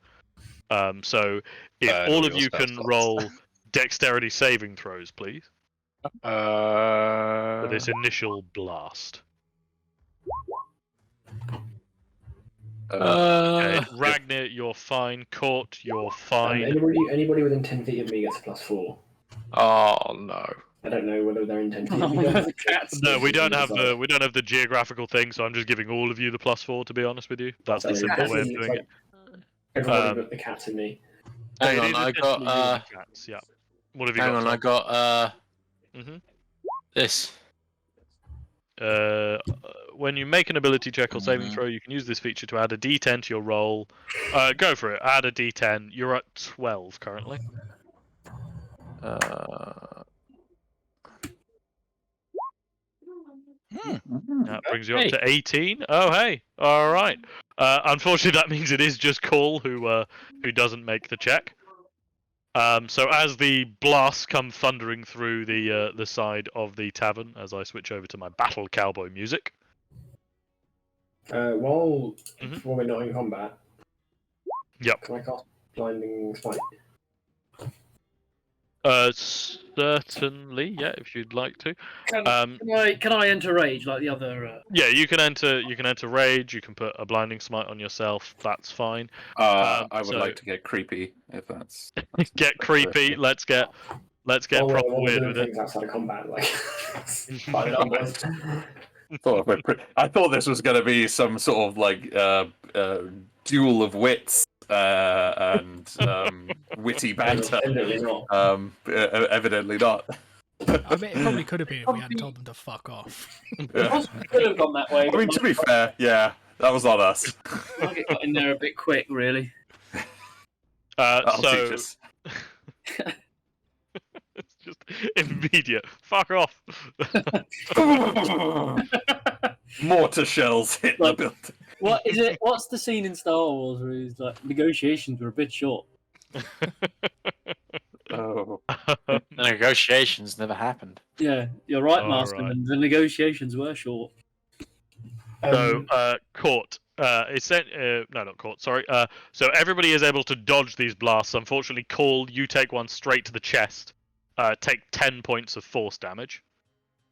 So if Burn all all of your you spell can slots. roll dexterity saving throws, please, for this initial blast. Okay, Ragnar, you're fine. Court, you're fine. Anybody within 10 feet of me gets a +4. Oh no. I don't know whether they're in 10 feet. Oh, We don't have the cats. No, we don't have the. the geographical thing, so I'm just giving all of you the +4. To be honest with you, that's the Sorry, simple way of it's doing like it. everybody Um, but the cats and me. Hang It on, is I got essentially you and the cats, yeah. What have you hang got? on, I Tom? got Mhm. this. When you make an ability check or saving Mhm. throw, you can use this feature to add a D10 to your roll. Go for it. Add a D10. You're at 12 currently. That brings you up Hey. to 18. Oh, hey. All right. Unfortunately, that means it is just Cole who doesn't make the check. So as the blasts come thundering through the side of the tavern, as I switch over to my battle cowboy music. While Mhm. we're not in combat, Yep. can I cast Blinding Smite? Certainly, yeah, if you'd like to. Can I enter rage like the other? Yeah, you can enter rage. You can put a blinding smite on yourself. That's fine. I would so- like to get creepy if that's. Get creepy. Let's get While proper we're weird doing with it. things outside of combat, like. Find out, boys. I thought this was going to be some sort of like duel of wits and witty banter. Definitely not. Evidently not. I mean, it probably could have been if we hadn't told them to fuck off. Yeah. Could have gone that way. I mean, to be fair, yeah, that was on us. Nugget got in there a bit quick, really. That'll So teach us. it's just immediate. Fuck off. Mortar shells hit Like- the building. What is it? What's the scene in Star Wars where he's like, negotiations were a bit short? Oh. The negotiations never happened. Yeah, you're right, All Marston. right. And the negotiations were short. So, court. No, not court. Sorry. So everybody is able to dodge these blasts. Unfortunately, Call, you take one straight to the chest. Take 10 points of force damage.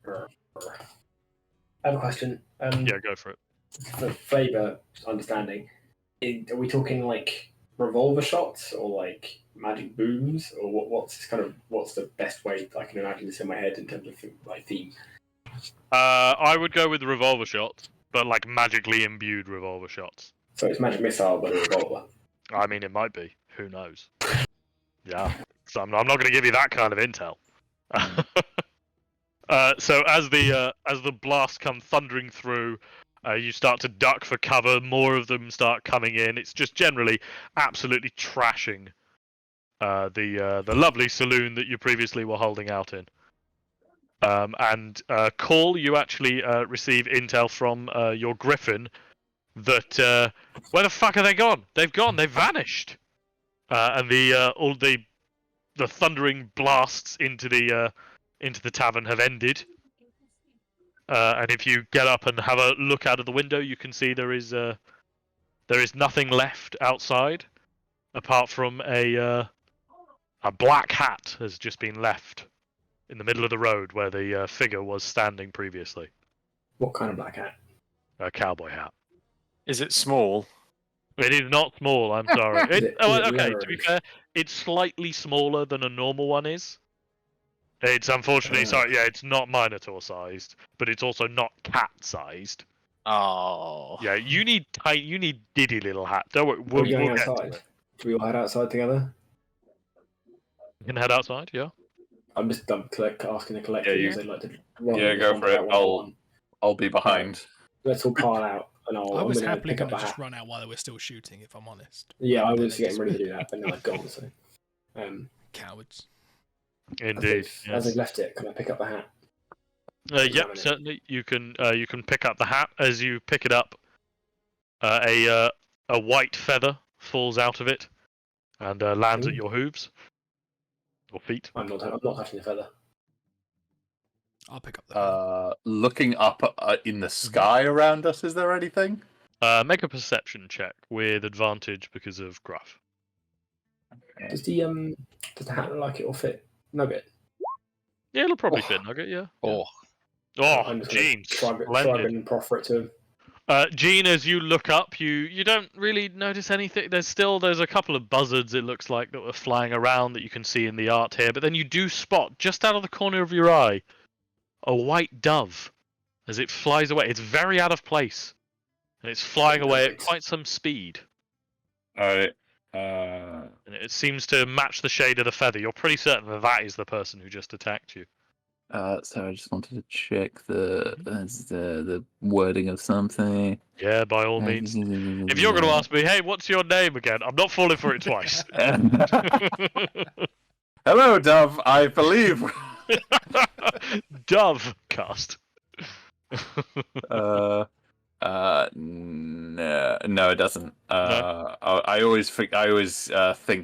I have a question. Yeah, go for it. For flavour understanding, are we talking like revolver shots or like magic booms, or what's the best way I can imagine this in my head in terms of like theme? I would go with revolver shots, but like magically imbued revolver shots. So it's magic missile, but a revolver. I mean, it might be. Who knows? Yeah. So I'm not going to give you that kind of intel. So as the blasts come thundering through, you start to duck for cover. More of them start coming in. It's just generally absolutely trashing the lovely saloon that you previously were holding out in. And Call, you actually receive intel from your Griffin that where the fuck are they gone? They've gone. They've vanished. And all the thundering blasts into the tavern have ended. And if you get up and have a look out of the window, you can see there is nothing left outside, apart from a black hat has just been left in the middle of the road where the figure was standing previously. What kind of black hat? A cowboy hat. Is it small? It is not small. I'm sorry. Is it Okay, to leathery? be fair, it's slightly smaller than a normal one is. It's unfortunately sorry. Yeah, it's not Minotaur sized, but it's also not cat sized. Oh. Yeah, you need diddy little hat. Don't worry, Are we'll we going get to outside? it. Do we all head outside together? You can head outside. Yeah. I'm just asking the collective Yeah, you- if they'd like to run. Yeah, go for it. One-on-one. I'll be behind. Let's all pile out, and I I'm was gonna happily pick up going to a just hat. run out while they were still shooting, if I'm honest. Yeah, I Then was they getting just- ready to do that, but now I've gone. So, Cowards. Indeed. as they've Yes. left it, can I pick up the hat? Yep, examine it. certainly. You can pick up the hat. As you pick it up, a white feather falls out of it and lands at Ooh. your hooves or feet. I'm not touching the feather. I'll pick up the feather. Looking up in the sky around us, is there anything? Make a perception check with advantage because of gruff. Does the hat look like it will fit Nugget? Yeah, it'll probably Oh. fit Nugget. Yeah. Oh, Oh, Gene, Shrug splendid. and proffer it to him. Gene, as you look up, you don't really notice anything. There's a couple of buzzards, it looks like, that were flying around that you can see in the art here. But then you do spot, just out of the corner of your eye, a white dove as it flies away. It's very out of place, and it's flying away at quite some speed. Alright. And it seems to match the shade of the feather. You're pretty certain that is the person who just attacked you. So I just wanted to check the wording of something. Yeah, by all means. If you're going to ask me, hey, what's your name again? I'm not falling for it twice. Hello, Dove. I believe. Dove cast. No, it doesn't. I always think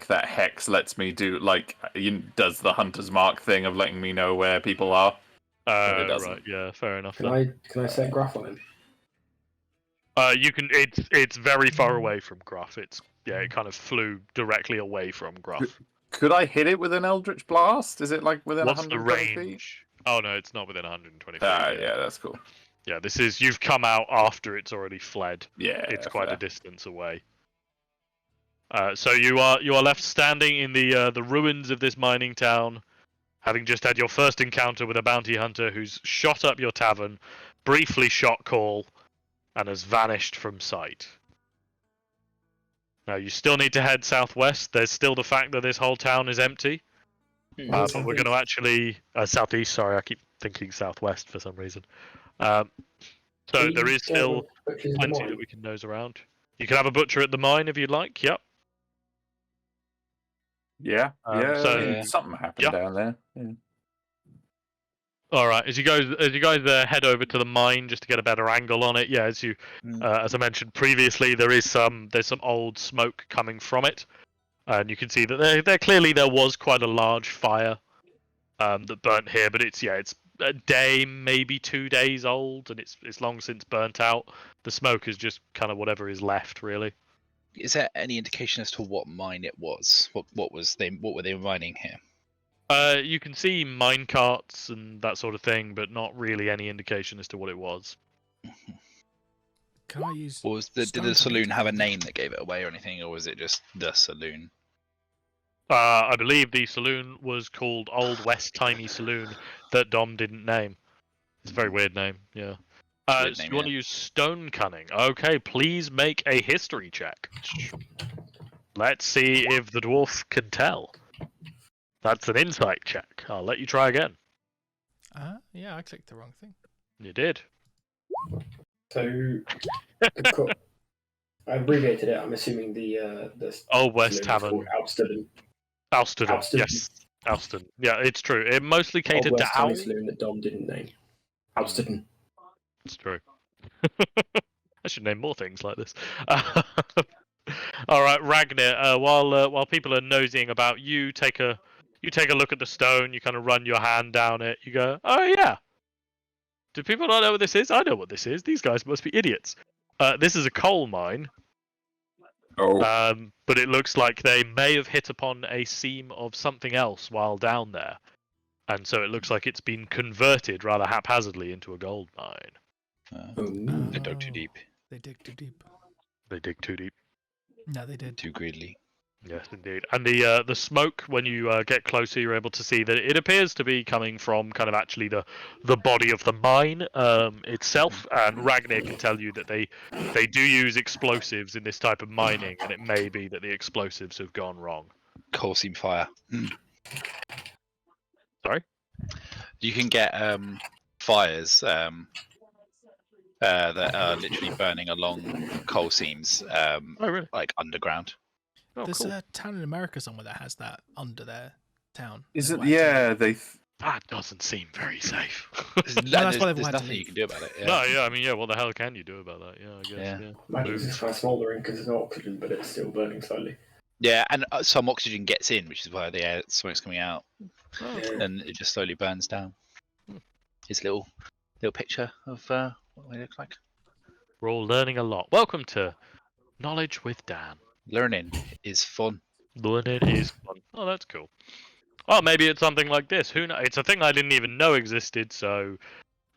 that Hex lets me do does the hunter's mark thing of letting me know where people are. But it doesn't. Right, yeah, fair enough. Can I set Gruff on him? You can. It's very far away from Gruff. It kind of flew directly away from Gruff. Could I hit it with an Eldritch Blast? Is it like within What's the 120 feet? range? Oh no, it's not within 120 feet. Yeah, that's cool. Yeah, you've come out after it's already fled. Yeah, It's quite fair. a distance away. So you are left standing in the ruins of this mining town, having just had your first encounter with a bounty hunter who's shot up your tavern, briefly shot Call, and has vanished from sight. Now you still need to head southwest. There's still the fact that this whole town is empty. But we're going to actually southeast. Sorry, I keep thinking southwest for some reason. So there is still plenty that we can nose around. You can have a butcher at the mine if you'd like. Yep. Yeah, So- Yeah. something happened Yeah. down there. Yeah. All right, as you guys head over to the mine just to get a better angle on it, yeah, as I mentioned previously, there's some old smoke coming from it, and you can see that there clearly was quite a large fire that burnt here, but it's a day, maybe 2 days old, and it's long since burnt out. The smoke is just kind of whatever is left, really. Is there any indication as to what mine it was? What were they mining here? You can see mine carts and that sort of thing, but not really any indication as to what it was. Can I use? Or did stone the saloon cutting? have a name that gave it away or anything, or was it just the saloon? I believe the saloon was called Old West Tiny Saloon that Dom didn't name. It's a very weird name, yeah. Weird So name, you want to use stone cunning. Okay, please make a history check. Let's see if the dwarf can tell. That's an insight check. I'll let you try again. Yeah, I clicked the wrong thing. You did. So, I abbreviated it. I'm assuming the Old West saloon is Tavern. called Alston. Yes. Alston. Yeah, it's true. It mostly Old catered to West Tiny owls. Saloon that Dom didn't name. Alston. It's true. I should name more things like this. All right, Ragnar. While people are nosying about, you take a look at the stone. You kind of run your hand down it. You go, "Oh yeah. Do people not know what this is? I know what this is. These guys must be idiots. This is a coal mine. Oh, But it looks like they may have hit upon a seam of something else while down there, and so it looks like it's been converted rather haphazardly into a gold mine. They dug too deep, They dig too deep. They dig too deep. No, they did. too greedily. Yes, indeed. And the smoke, when you get closer, you're able to see that it appears to be coming from kind of actually the body of the mine itself. And Ragnar can tell you that they do use explosives in this type of mining, and it may be that the explosives have gone wrong. Coal seam fire. Sorry? You can get fires that are literally burning along coal seams, Oh, really? like underground. Oh, There's cool. a town in America somewhere that has that under their town. is They've it? whacked Yeah, they. That doesn't seem very safe. that's why they've There's had to nothing you leave. can do about it. Yeah. No, yeah, I mean, yeah, what the hell can you do about that? Yeah, I guess, Yeah. yeah. Imagine it's just kind of smouldering because there's no oxygen, but it's still burning slowly. Yeah, and some oxygen gets in, which is why the air smoke's coming out, Oh, Yeah. and it just slowly burns down. Here's a little picture of what they look like. we're all learning a lot. Welcome to Knowledge with Dan. Learning is fun. Learning is fun. Oh, that's cool. Oh, maybe it's something like this. Who knows? It's a thing I didn't even know existed, so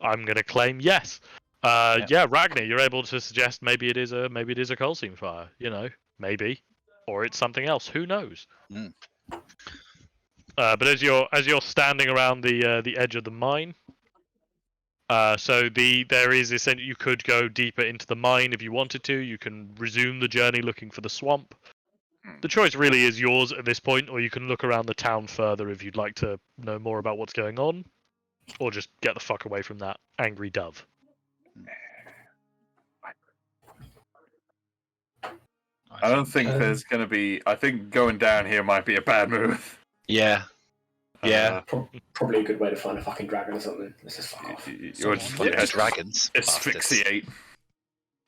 I'm gonna claim yes. Yeah, Ragnar, you're able to suggest maybe it is a coal seam fire. You know, maybe, or it's something else. Who knows? Mm. But as you're standing around the edge of the mine, there is essentially, you could go deeper into the mine if you wanted to. You can resume the journey looking for the swamp. The choice really is yours at this point, or you can look around the town further if you'd like to know more about what's going on, or just get the fuck away from that angry dove. I don't think there's going to be. I think going down here might be a bad move. Yeah. Yeah. Probably a good way to find a fucking dragon or something. Let's just fuck off. You're just Well, yeah, they're dragons. bastards. asphyxiate.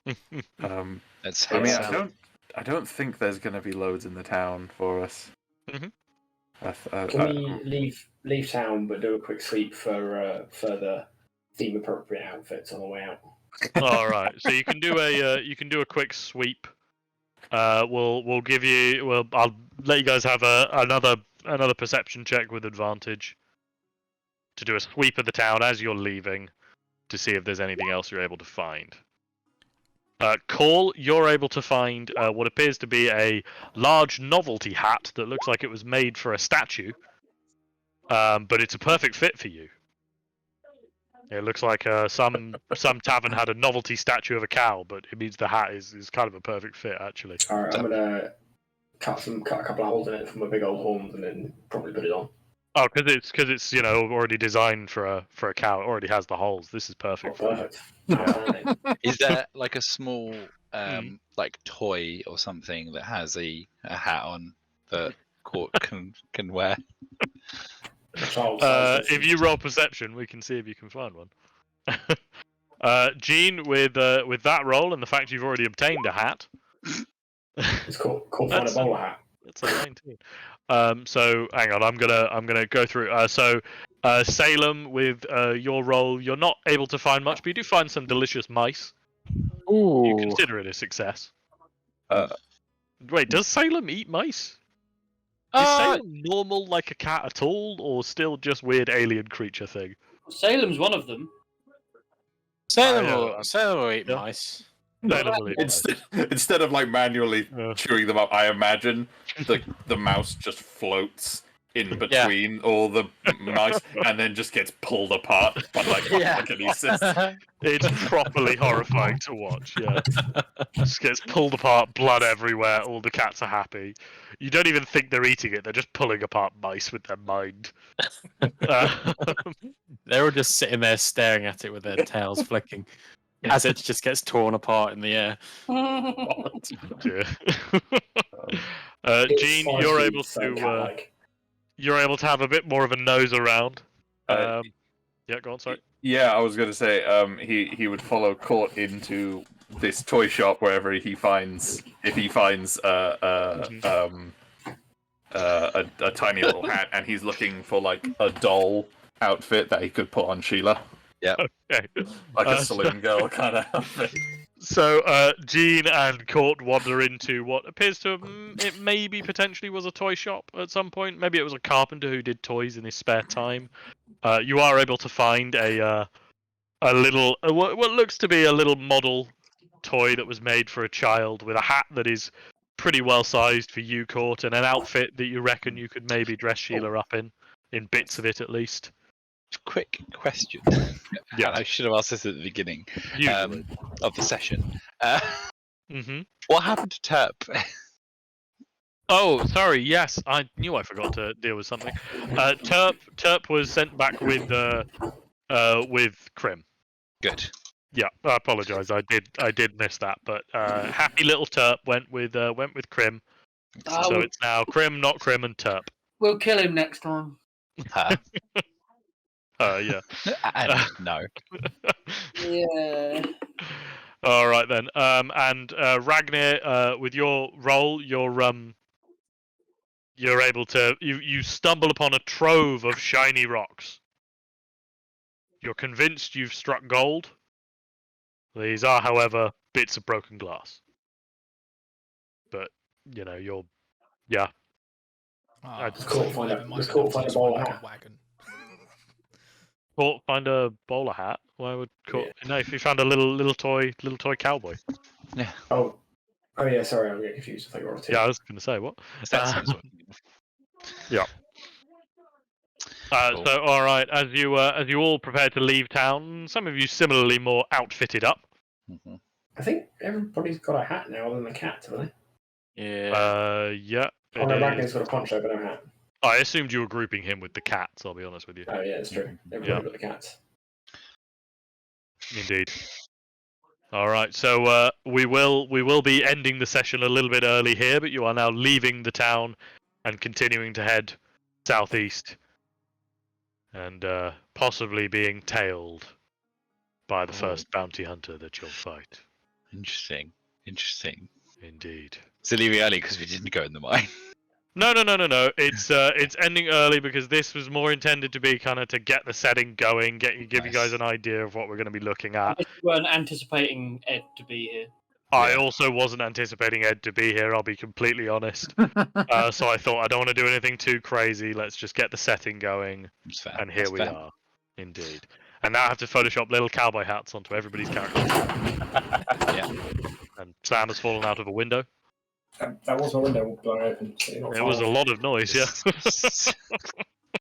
That's I mean, how I don't think there's going to be loads in the town for us. Mhm. Can we leave town but do a quick sweep for further theme appropriate outfits on the way out? All right, so you can do a quick sweep. We'll give you. Well, I'll let you guys have another perception check with advantage to do a sweep of the town as you're leaving to see if there's anything else you're able to find. Call, you're able to find what appears to be a large novelty hat that looks like it was made for a statue, but it's a perfect fit for you. It looks like some tavern had a novelty statue of a cow, but it means the hat is kind of a perfect fit, actually. All right, I'm gonna cut a couple of holes in it from my big old horns and then probably put it on. Oh, because it's already designed for a cow. It already has the holes. This is perfect for you. Perfect. Outstanding. is there like a small like toy or something that has a hat on that Court can wear? child size if you roll perception, we can see if you can find one. Gene, with that roll and the fact you've already obtained a hat, It's called find a bowler hat. that's a 19. So hang on, I'm gonna go through. Salem, with your roll, you're not able to find much, but you do find some delicious mice. Ooh. You consider it a success. Uh, Wait, does Salem eat mice? Is Salem normal like a cat at all, or still just weird alien creature thing? Salem's one of them. Salem yeah, will eat yeah. mice. Salem will eat mice. Instead of like manually Yeah. chewing them up, I imagine the mouse just floats in between all the mice and then just gets pulled apart by like telekinesis. It's properly horrifying to watch. Yeah, just gets pulled apart, blood everywhere. All the cats are happy. You don't even think they're eating it; they're just pulling apart mice with their mind. They're all just sitting there staring at it with their tails flicking as it just gets torn apart in the air. Dear. It's Gene, size you're huge, able so to cat-like. you're able to have a bit more of a nose around. Yeah, go on. Sorry. Yeah, I was going to say he would follow Court into this toy shop wherever he finds a tiny little hat, and he's looking for like a doll outfit that he could put on Sheila, Okay. like a saloon girl kind of outfit. So, Gene and Court wander into what appears to it maybe potentially was a toy shop at some point. Maybe it was a carpenter who did toys in his spare time. You are able to find a little what looks to be a little model toy that was made for a child with a hat that is pretty well sized for you, Court, and an outfit that you reckon you could maybe dress Sheila up in bits of it at least. Quick question. Yeah. I should have asked this at the beginning Usually. of the session. Mm-hmm. What happened to Terp? Oh, sorry. Yes, I knew I forgot to deal with something. Terp was sent back with Krim. Good. Yeah, I apologise. I did miss that, but happy little Terp went with Krim. So it's now Krim, not Krim, and Terp. We'll kill him next time. Yeah. And no. Yeah. All right then. And Ragnar, with your roll, you're able to you stumble upon a trove of shiny rocks. You're convinced you've struck gold. These are, however, bits of broken glass. But you're Let's find a bowler hat. Wagon. Court find a bowler hat. Why would Court? No, if you found a little toy cowboy. Oh yeah. Sorry, I'm getting confused. I thought you were on Yeah, I was going to say what. That sounds Yeah. Cool. So, all right, as you all prepare to leave town, some of you similarly more outfitted up. Mm-hmm. I think everybody's got a hat now, other than the cat, haven't they? Yeah. Yeah. Oh no, Magnus got a poncho, but no hat. I assumed you were grouping him with the cats. I'll be honest with you. Oh yeah, it's true. Everybody got the cats. Indeed. All right, so we will be ending the session a little bit early here, but you are now leaving the town and continuing to head southeast, and possibly being tailed by the first bounty hunter that you'll fight. Interesting. Indeed. So leaving early because we didn't go in the mine. No. It's ending early because this was more intended to be kind of to get the setting going, give you guys an idea of what we're going to be looking at. We weren't anticipating Ed to be here. I also wasn't anticipating Ed to be here, I'll be completely honest. So I thought I don't want to do anything too crazy. Let's just get the setting going. That's fair. And here That's we fair. are. Indeed. And now I have to Photoshop little cowboy hats onto everybody's characters. Yeah. And Sam has fallen out of a window. That was my window blown open. So It was a lot of noise, yeah.